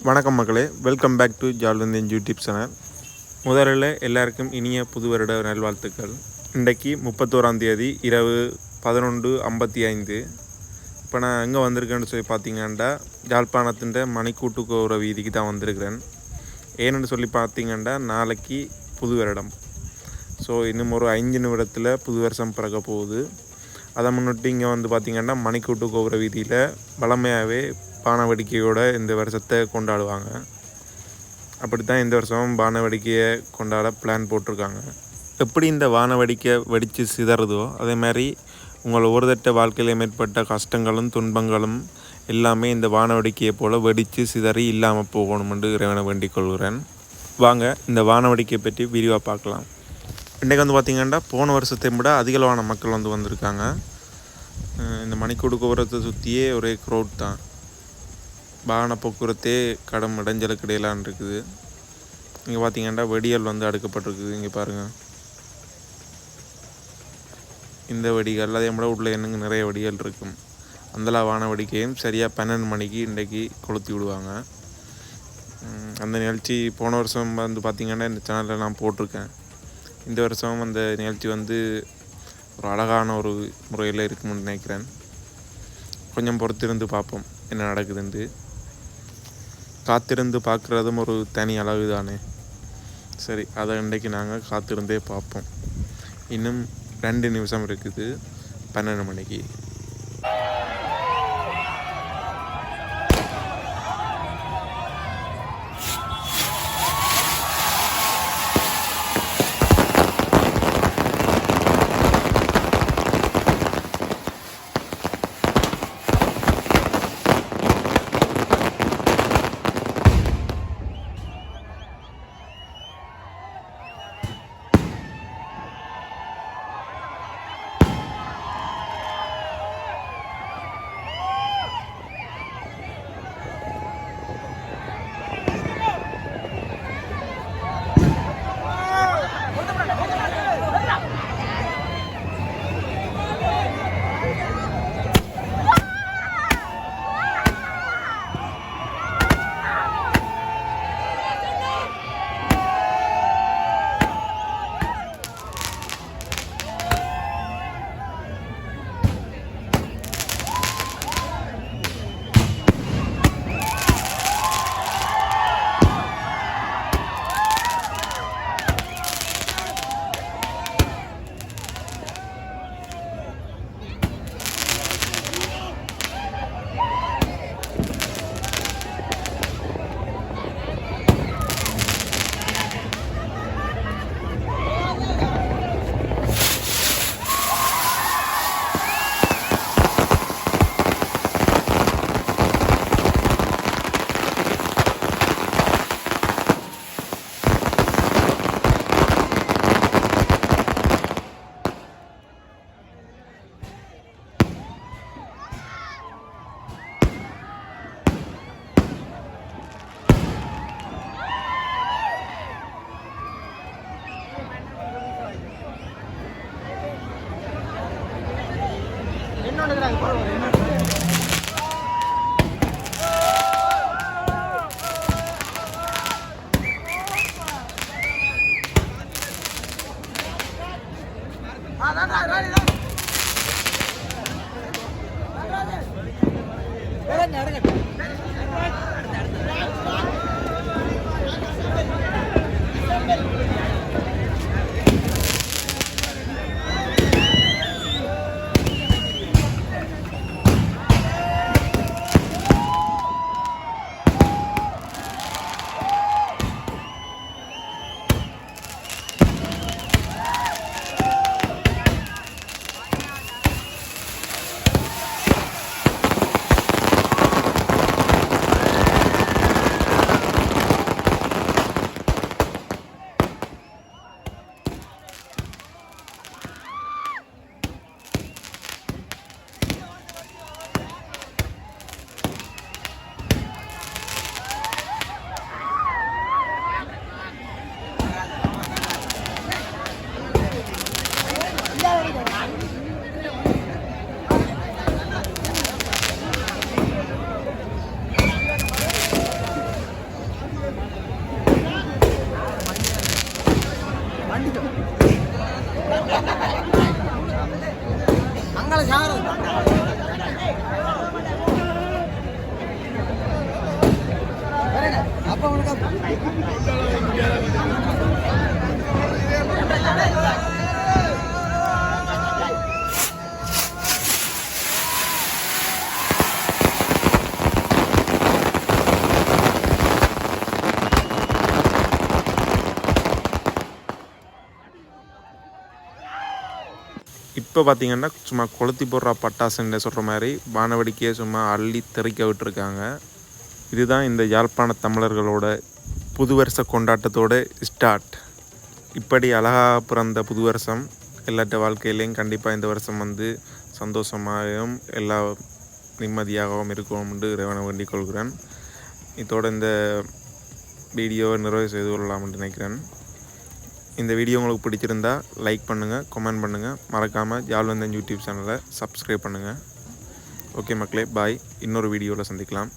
வணக்கம் மக்களே, welcome back to ஜால்வந்தின் யூடியூப் சேனல். முதலில் எல்லாருக்கும் இனிய புது வருட நல்வாழ்த்துக்கள். இன்றைக்கு 31ஆம் தேதி இரவு 11:55. இப்போ நான் எங்கே வந்திருக்கேன்னு சொல்லி பார்த்தீங்கன்னா, யாழ்ப்பாணத்தின் மணிக்கூட்டு கோபுர வீதிக்கு தான் வந்திருக்கிறேன். ஏன்னு சொல்லி பார்த்தீங்கன்னா, நாளைக்கு புது வருடம். ஸோ இன்னும் ஒரு 5 நிமிடத்தில் புது வருஷம் பிறக்க போகுது. அதை முன்னிட்டு இங்கே வந்து பார்த்திங்கன்னா, மணிக்கூட்டு கோபுர வீதியில் வளமையாகவே பானை வெடிக்கையோட இந்த வருஷத்தை கொண்டாடுவாங்க. அப்படி தான் இந்த வருஷம் பானை வெடிக்கையை கொண்டாட பிளான் போட்டிருக்காங்க. எப்படி இந்த வான வெடிக்கை வெடித்து சிதறதோ அதே மாதிரி உங்கள் ஒரு தட்ட வாழ்க்கையில் மேற்பட்ட கஷ்டங்களும் துன்பங்களும் எல்லாமே இந்த வான வெடிக்கையை போல் வெடித்து சிதறி இல்லாமல் போகணுமென்று இறைவனை வேண்டிக் கொள்கிறேன். வாங்க இந்த வான வெடிக்கையை பற்றி விரிவாக பார்க்கலாம். இன்றைக்கு வந்து பார்த்திங்கன்னா, போன வருஷத்தை விட அதிகளவான மக்கள் வந்திருக்காங்க. இந்த மணிக்கூடு கோபுரத்தை சுற்றியே ஒரே க்ரௌட் தான். வாகன போக்குவரத்தே கடும் இடைஞ்சலுக்கு இடையிலான் இருக்குது. இங்கே பார்த்திங்கன்னா வெடிகள் அடுக்கப்பட்டிருக்குது. இங்கே பாருங்கள், இந்த வெடிகள் அதே மாதிரி உள்ள என்னங்க நிறைய வெடிகள் இருக்கும். அந்தலாம் வான வெடிக்கையும் சரியாக 12 மணிக்கு இன்றைக்கி கொளுத்தி விடுவாங்க. அந்த நிகழ்ச்சி போன வருஷம் பார்த்திங்கன்னா இந்த சேனலில் நான் போட்டிருக்கேன். இந்த வருஷம் அந்த நிகழ்ச்சி ஒரு அழகான ஒரு முறையில் இருக்குமென்னு நினைக்கிறேன். கொஞ்சம் பொறுத்திருந்து பார்ப்போம் என்ன நடக்குதுன்ட்டு. காத்திருந்து பார்க்குறதும் ஒரு தனி அளவு தானே. சரி, அதை இன்றைக்கி நாங்கள் காத்திருந்தே பார்ப்போம். இன்னும் 2 நிமிஷம் இருக்குது 12 மணிக்கு. இப்போ பார்த்திங்கன்னா சும்மா கொளுத்தி போடுற பட்டாசுன்னு சொல்கிற மாதிரி வானவடிக்கையை சும்மா அள்ளி தெறிக்க விட்டுருக்காங்க. இதுதான் இந்த யாழ்ப்பாண தமிழர்களோட புது வருஷ கொண்டாட்டத்தோட ஸ்டார்ட். இப்படி அழகாக பிறந்த புது வருஷம் எல்லாட்ட வாழ்க்கையிலையும் கண்டிப்பாக இந்த வருஷம் வந்து சந்தோஷமாகவும் எல்லா நிம்மதியாகவும் இருக்கணும்னு இறைவனை வேண்டிக் கொள்கிறேன். இதோட இந்த வீடியோவை நிறைவு செய்து கொள்ளலாம்னு நினைக்கிறேன். இந்த வீடியோ உங்களுக்கு பிடிச்சிருந்தா லைக் பண்ணுங்கள், கமெண்ட் பண்ணுங்கள், மறக்காமல் ஜால்வந்தன் யூடியூப் சேனலை சப்ஸ்கிரைப் பண்ணுங்கள். ஓகே மக்களே, பாய். இன்னொரு வீடியோவில் சந்திக்கலாம்.